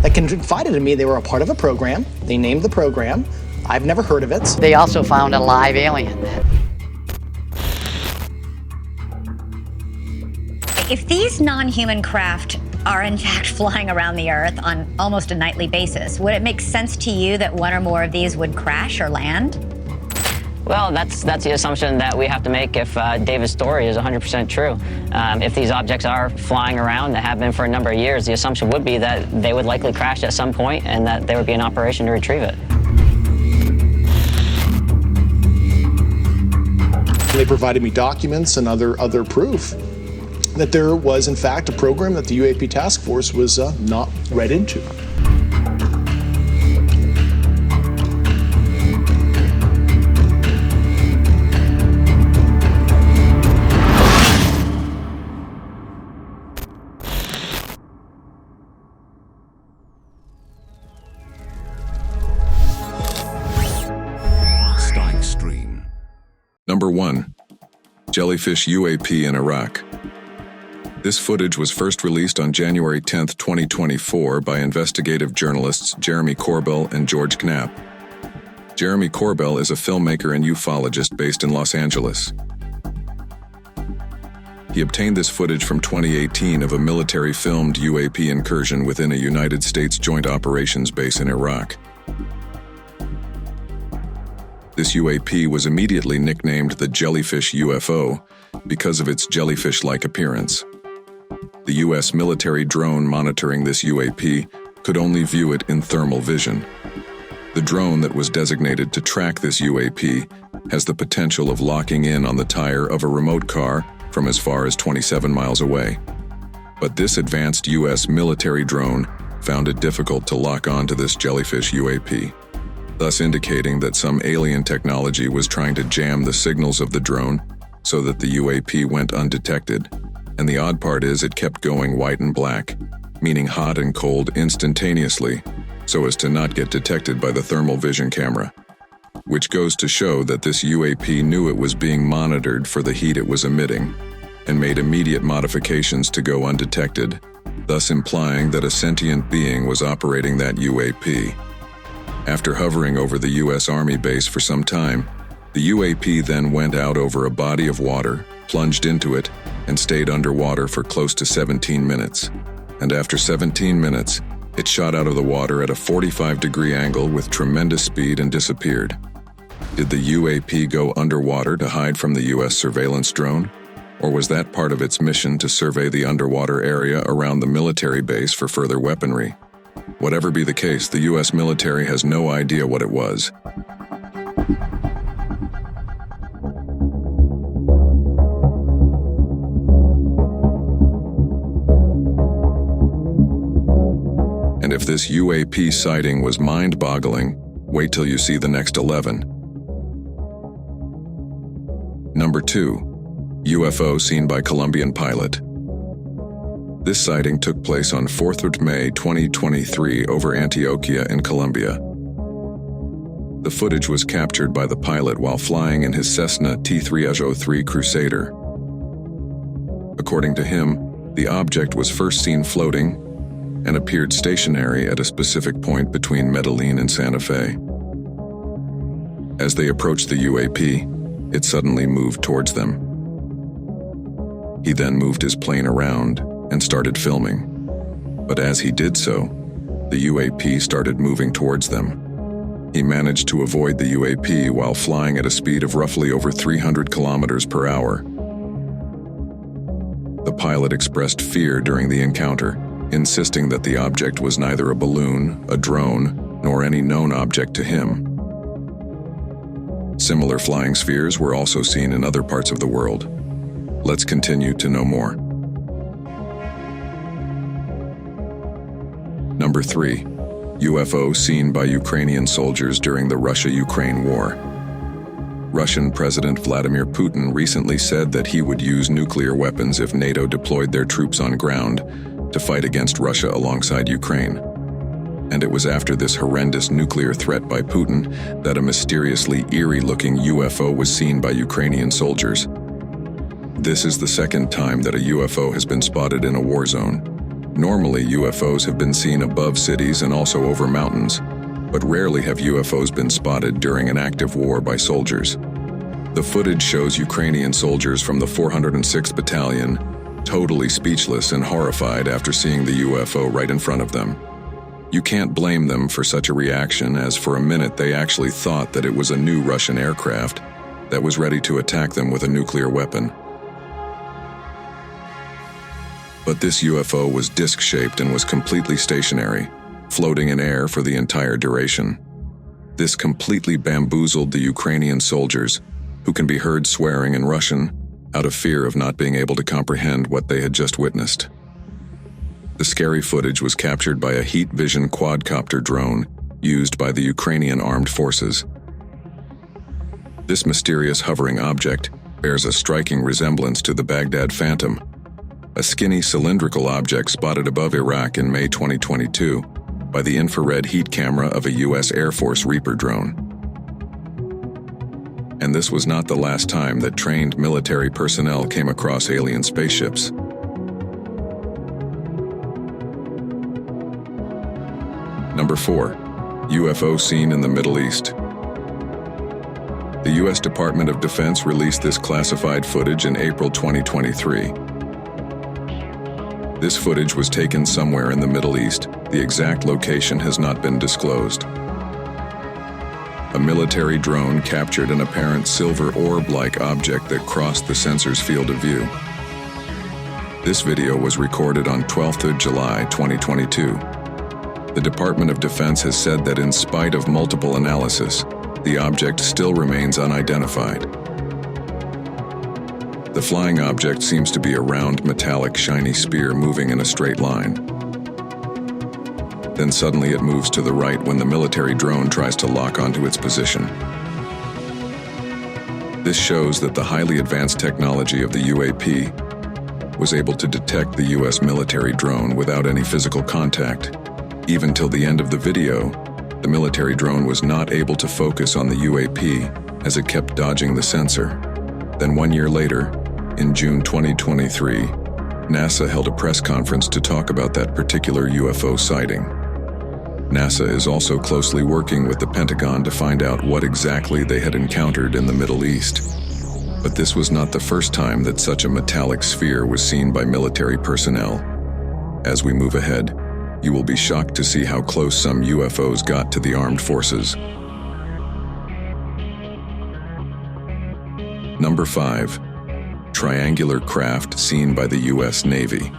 that confided in me they were a part of a program. They named the program. I've never heard of it. They also found a live alien. If these non-human craft are in fact flying around the Earth on almost a nightly basis, would it make sense to you that one or more of these would crash or land? Well, that's the assumption that we have to make if David's story is 100% true. If these objects are flying around, that have been for a number of years, the assumption would be that they would likely crash at some point and that there would be an operation to retrieve it. They provided me documents and other proof that there was, in fact, a program that the UAP task force was not read into. Number 1. Jellyfish UAP in Iraq. This footage was first released on January 10, 2024 by investigative journalists Jeremy Corbell and George Knapp. Jeremy Corbell is a filmmaker and ufologist based in Los Angeles. He obtained this footage from 2018 of a military-filmed UAP incursion within a United States Joint Operations base in Iraq. This UAP was immediately nicknamed the Jellyfish UFO because of its jellyfish-like appearance. The U.S. military drone monitoring this UAP could only view it in thermal vision. The drone that was designated to track this UAP has the potential of locking in on the tire of a remote car from as far as 27 miles away. But this advanced U.S. military drone found it difficult to lock on to this jellyfish UAP, thus indicating that some alien technology was trying to jam the signals of the drone so that the UAP went undetected. And the odd part is it kept going white and black, meaning hot and cold instantaneously, so as to not get detected by the thermal vision camera. Which goes to show that this UAP knew it was being monitored for the heat it was emitting, and made immediate modifications to go undetected, thus implying that a sentient being was operating that UAP. After hovering over the U.S. Army base for some time, the UAP then went out over a body of water, plunged into it, and stayed underwater for close to 17 minutes. And after 17 minutes, it shot out of the water at a 45-degree angle with tremendous speed and disappeared. Did the UAP go underwater to hide from the U.S. surveillance drone? Or was that part of its mission to survey the underwater area around the military base for further weaponry? Whatever be the case, the U.S. military has no idea what it was. And if this UAP sighting was mind-boggling, wait till you see the next 11. Number 2. UFO seen by Colombian pilot. This sighting took place on 4th of May 2023 over Antioquia in Colombia. The footage was captured by the pilot while flying in his Cessna T-303 Crusader. According to him, the object was first seen floating and appeared stationary at a specific point between Medellin and Santa Fe. As they approached the UAP, it suddenly moved towards them. He then moved his plane around and started filming. But as he did so, the UAP started moving towards them. He managed to avoid the UAP while flying at a speed of roughly over 300 kilometers per hour. The pilot expressed fear during the encounter, insisting that the object was neither a balloon, a drone, nor any known object to him. Similar flying spheres were also seen in other parts of the world. Let's continue to know more. Number 3. UFO seen by Ukrainian soldiers during the Russia-Ukraine war. Russian President Vladimir Putin recently said that he would use nuclear weapons if NATO deployed their troops on ground to fight against Russia alongside Ukraine. And it was after this horrendous nuclear threat by Putin that a mysteriously eerie-looking UFO was seen by Ukrainian soldiers. This is the second time that a UFO has been spotted in a war zone. Normally, UFOs have been seen above cities and also over mountains, but rarely have UFOs been spotted during an active war by soldiers. The footage shows Ukrainian soldiers from the 406th Battalion totally speechless and horrified after seeing the UFO right in front of them. You can't blame them for such a reaction, as for a minute they actually thought that it was a new Russian aircraft that was ready to attack them with a nuclear weapon. But this UFO was disc-shaped and was completely stationary, floating in air for the entire duration. This completely bamboozled the Ukrainian soldiers, who can be heard swearing in Russian out of fear of not being able to comprehend what they had just witnessed. The scary footage was captured by a heat vision quadcopter drone used by the Ukrainian armed forces. This mysterious hovering object bears a striking resemblance to the Baghdad Phantom, a skinny cylindrical object spotted above Iraq in May 2022 by the infrared heat camera of a U.S. Air Force Reaper drone. And this was not the last time that trained military personnel came across alien spaceships. Number 4. UFO seen in the Middle East. The U.S. Department of Defense released this classified footage in April 2023. This footage was taken somewhere in the Middle East. The exact location has not been disclosed. A military drone captured an apparent silver orb-like object that crossed the sensor's field of view. This video was recorded on 12th of July 2022. The Department of Defense has said that in spite of multiple analysis, the object still remains unidentified. The flying object seems to be a round, metallic, shiny spear moving in a straight line. Then suddenly it moves to the right when the military drone tries to lock onto its position. This shows that the highly advanced technology of the UAP was able to detect the U.S. military drone without any physical contact. Even till the end of the video, the military drone was not able to focus on the UAP as it kept dodging the sensor. Then 1 year later, in June 2023, NASA held a press conference to talk about that particular UFO sighting. NASA is also closely working with the Pentagon to find out what exactly they had encountered in the Middle East. But this was not the first time that such a metallic sphere was seen by military personnel. As we move ahead, you will be shocked to see how close some UFOs got to the armed forces. Number 5. Triangular craft seen by the U.S. Navy.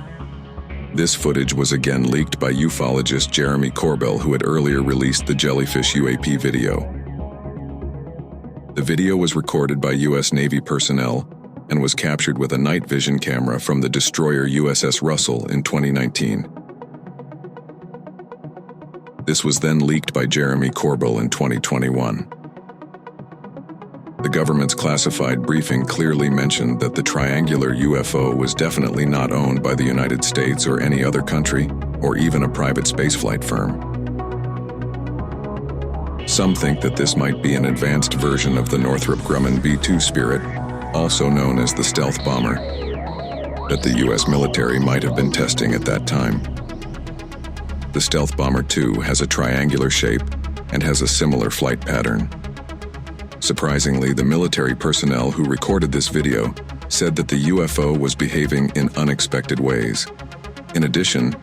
This footage was again leaked by ufologist Jeremy Corbell, who had earlier released the jellyfish UAP video. The video was recorded by U.S. Navy personnel and was captured with a night vision camera from the destroyer USS Russell in 2019. This was then leaked by Jeremy Corbell in 2021. The government's classified briefing clearly mentioned that the triangular UFO was definitely not owned by the United States or any other country, or even a private spaceflight firm. Some think that this might be an advanced version of the Northrop Grumman B-2 Spirit, also known as the stealth bomber, that the U.S. military might have been testing at that time. The Stealth Bomber 2 has a triangular shape and has a similar flight pattern. Surprisingly, the military personnel who recorded this video said that the UFO was behaving in unexpected ways. In addition,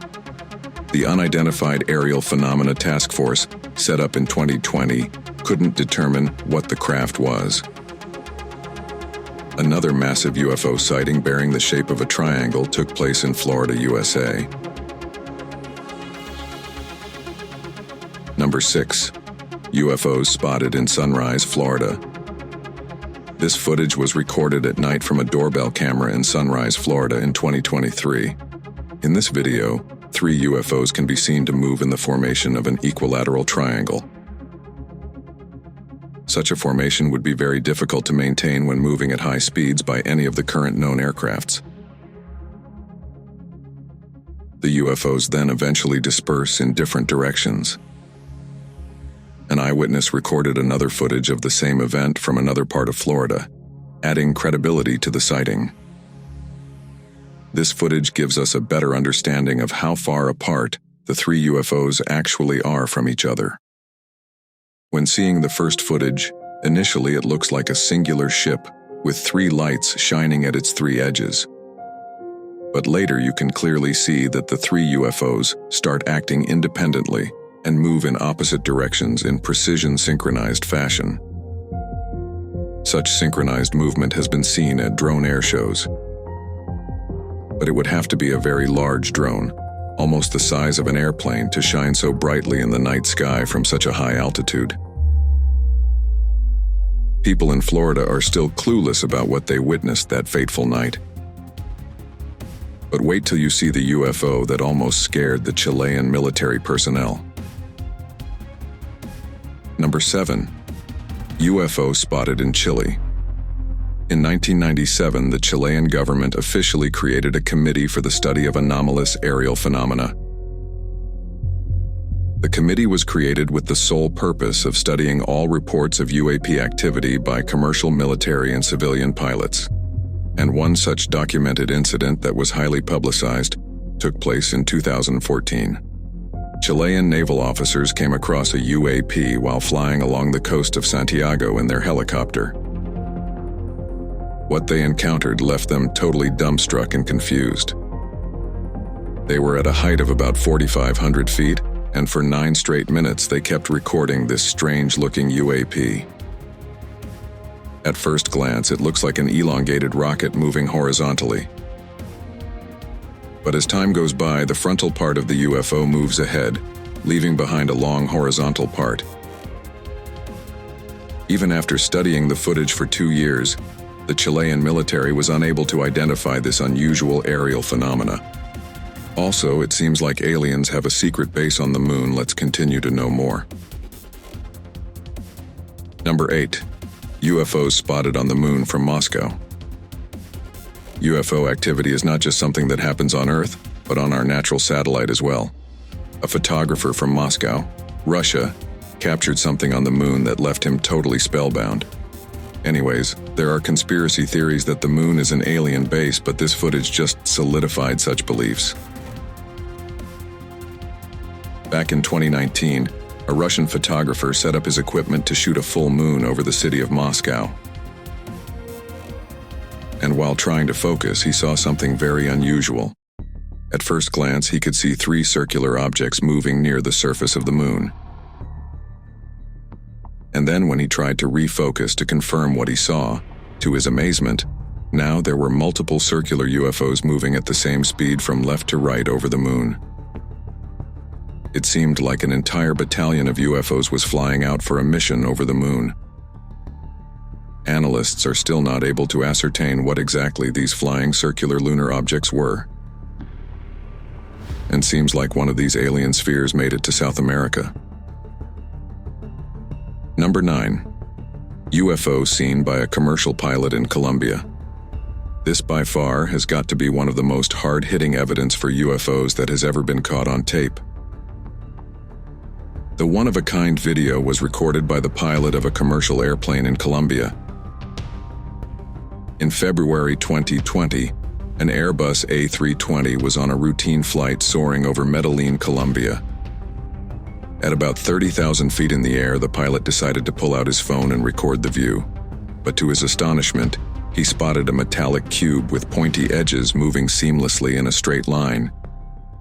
the Unidentified Aerial Phenomena Task Force, set up in 2020, couldn't determine what the craft was. Another massive UFO sighting bearing the shape of a triangle took place in Florida, USA. Number 6. UFOs spotted in Sunrise, Florida. This footage was recorded at night from a doorbell camera in Sunrise, Florida in 2023. In this video, 3 UFOs can be seen to move in the formation of an equilateral triangle. Such a formation would be very difficult to maintain when moving at high speeds by any of the current known aircrafts. The UFOs then eventually disperse in different directions. An eyewitness recorded another footage of the same event from another part of Florida, adding credibility to the sighting. This footage gives us a better understanding of how far apart the three UFOs actually are from each other. When seeing the first footage, initially it looks like a singular ship with three lights shining at its three edges. But later you can clearly see that the three UFOs start acting independently and move in opposite directions in precision synchronized fashion. Such synchronized movement has been seen at drone air shows. But it would have to be a very large drone, almost the size of an airplane, to shine so brightly in the night sky from such a high altitude. People in Florida are still clueless about what they witnessed that fateful night. But wait till you see the UFO that almost scared the Chilean military personnel. Number 7. UFO spotted in Chile. In 1997, the Chilean government officially created a committee for the study of anomalous aerial phenomena. The committee was created with the sole purpose of studying all reports of UAP activity by commercial, military, and civilian pilots. And one such documented incident that was highly publicized took place in 2014. Chilean naval officers came across a UAP while flying along the coast of Santiago in their helicopter. What they encountered left them totally dumbstruck and confused. They were at a height of about 4,500 feet, and for 9 straight minutes they kept recording this strange-looking UAP. At first glance, it looks like an elongated rocket moving horizontally. But as time goes by, the frontal part of the UFO moves ahead, leaving behind a long horizontal part. Even after studying the footage for 2 years, the Chilean military was unable to identify this unusual aerial phenomena. Also, it seems like aliens have a secret base on the moon. Let's continue to know more. Number 8. UFOs spotted on the moon from Moscow. UFO activity is not just something that happens on Earth, but on our natural satellite as well. A photographer from Moscow, Russia, captured something on the moon that left him totally spellbound. Anyways, there are conspiracy theories that the moon is an alien base, but this footage just solidified such beliefs. Back in 2019, a Russian photographer set up his equipment to shoot a full moon over the city of Moscow. And while trying to focus, he saw something very unusual. At first glance, he could see 3 circular objects moving near the surface of the moon. And then when he tried to refocus to confirm what he saw, to his amazement, now there were multiple circular UFOs moving at the same speed from left to right over the moon. It seemed like an entire battalion of UFOs was flying out for a mission over the moon. Analysts are still not able to ascertain what exactly these flying circular lunar objects were. And seems like one of these alien spheres made it to South America. Number 9. UFO seen by a commercial pilot in Colombia. This by far has got to be one of the most hard-hitting evidence for UFOs that has ever been caught on tape. The one-of-a-kind video was recorded by the pilot of a commercial airplane in Colombia. In February 2020, an Airbus A320 was on a routine flight soaring over Medellin, Colombia. At about 30,000 feet in the air, the pilot decided to pull out his phone and record the view. But to his astonishment, he spotted a metallic cube with pointy edges moving seamlessly in a straight line.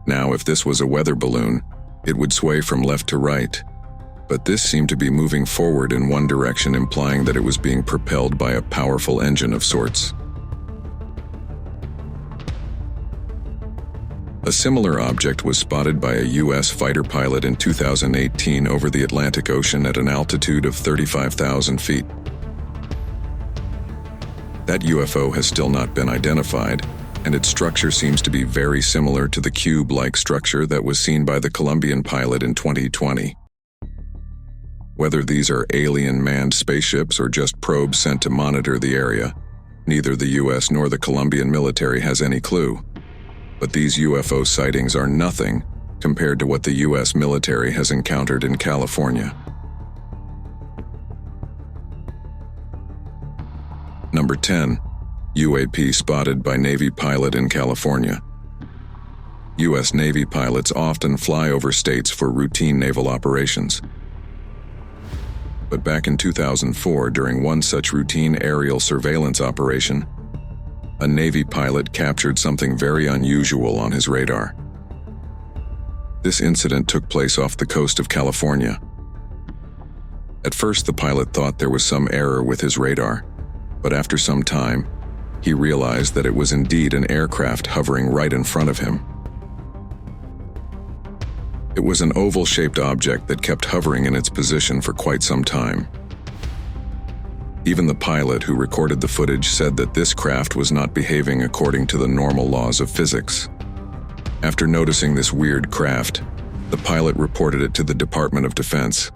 Now, if this was a weather balloon, it would sway from left to right. But this seemed to be moving forward in one direction, implying that it was being propelled by a powerful engine of sorts. A similar object was spotted by a U.S. fighter pilot in 2018 over the Atlantic Ocean at an altitude of 35,000 feet. That UFO has still not been identified, and its structure seems to be very similar to the cube-like structure that was seen by the Colombian pilot in 2020. Whether these are alien manned spaceships or just probes sent to monitor the area, neither the U.S. nor the Colombian military has any clue. But these UFO sightings are nothing compared to what the U.S. military has encountered in California. Number 10. UAP spotted by Navy pilot in California. U.S. Navy pilots often fly over states for routine naval operations. But back in 2004, during one such routine aerial surveillance operation, a Navy pilot captured something very unusual on his radar. This incident took place off the coast of California. At first, the pilot thought there was some error with his radar, but after some time, he realized that it was indeed an aircraft hovering right in front of him. It was an oval-shaped object that kept hovering in its position for quite some time. Even the pilot who recorded the footage said that this craft was not behaving according to the normal laws of physics. After noticing this weird craft, the pilot reported it to the Department of Defense.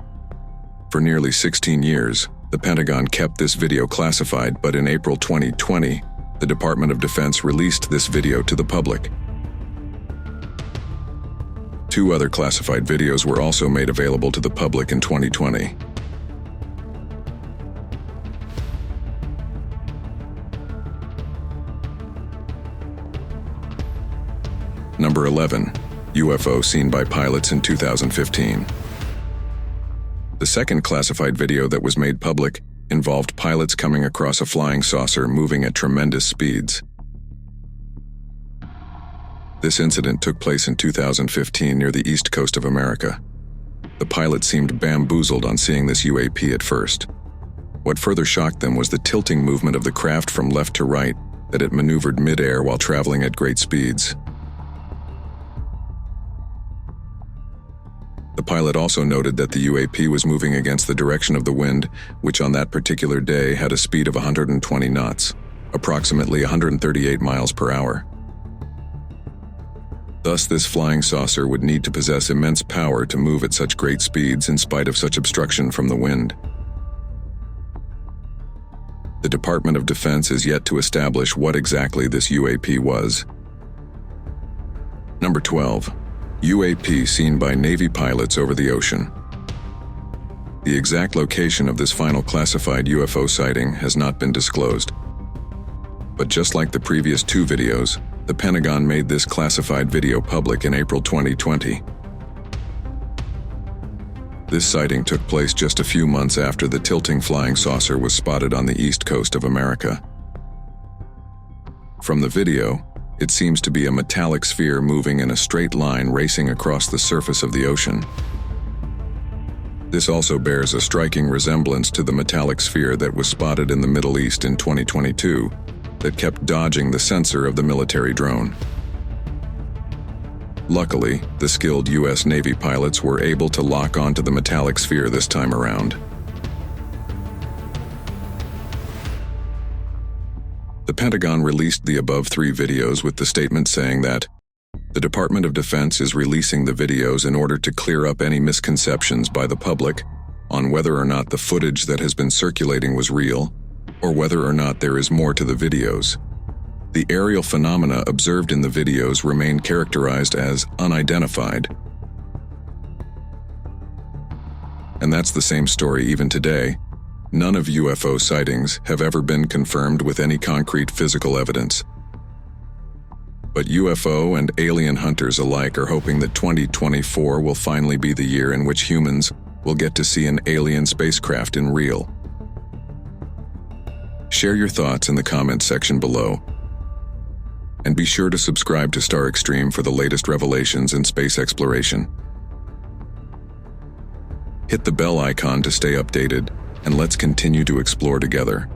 For nearly 16 years, the Pentagon kept this video classified, but in April 2020, the Department of Defense released this video to the public. 2 other classified videos were also made available to the public in 2020. Number 11. UFO seen by pilots in 2015. The second classified video that was made public involved pilots coming across a flying saucer moving at tremendous speeds. This incident took place in 2015 near the east coast of America. The pilot seemed bamboozled on seeing this UAP at first. What further shocked them was the tilting movement of the craft from left to right that it maneuvered mid-air while traveling at great speeds. The pilot also noted that the UAP was moving against the direction of the wind, which on that particular day had a speed of 120 knots, approximately 138 miles per hour. Thus, this flying saucer would need to possess immense power to move at such great speeds in spite of such obstruction from the wind. The Department of Defense is yet to establish what exactly this UAP was. Number 12. UAP seen by Navy pilots over the ocean. The exact location of this final classified UFO sighting has not been disclosed. But just like the previous 2 videos, the Pentagon made this classified video public in April 2020. This sighting took place just a few months after the tilting flying saucer was spotted on the east coast of America. From the video, it seems to be a metallic sphere moving in a straight line racing across the surface of the ocean. This also bears a striking resemblance to the metallic sphere that was spotted in the Middle East in 2022 that kept dodging the sensor of the military drone. Luckily, the skilled U.S. Navy pilots were able to lock onto the metallic sphere this time around. The Pentagon released the above 3 videos with the statement saying that the Department of Defense is releasing the videos in order to clear up any misconceptions by the public on whether or not the footage that has been circulating was real, or whether or not there is more to the videos. The aerial phenomena observed in the videos remain characterized as unidentified. And that's the same story even today. None of UFO sightings have ever been confirmed with any concrete physical evidence. But UFO and alien hunters alike are hoping that 2024 will finally be the year in which humans will get to see an alien spacecraft in real. Share your thoughts in the comments section below. And be sure to subscribe to Star Extreme for the latest revelations in space exploration. Hit the bell icon to stay updated, and let's continue to explore together.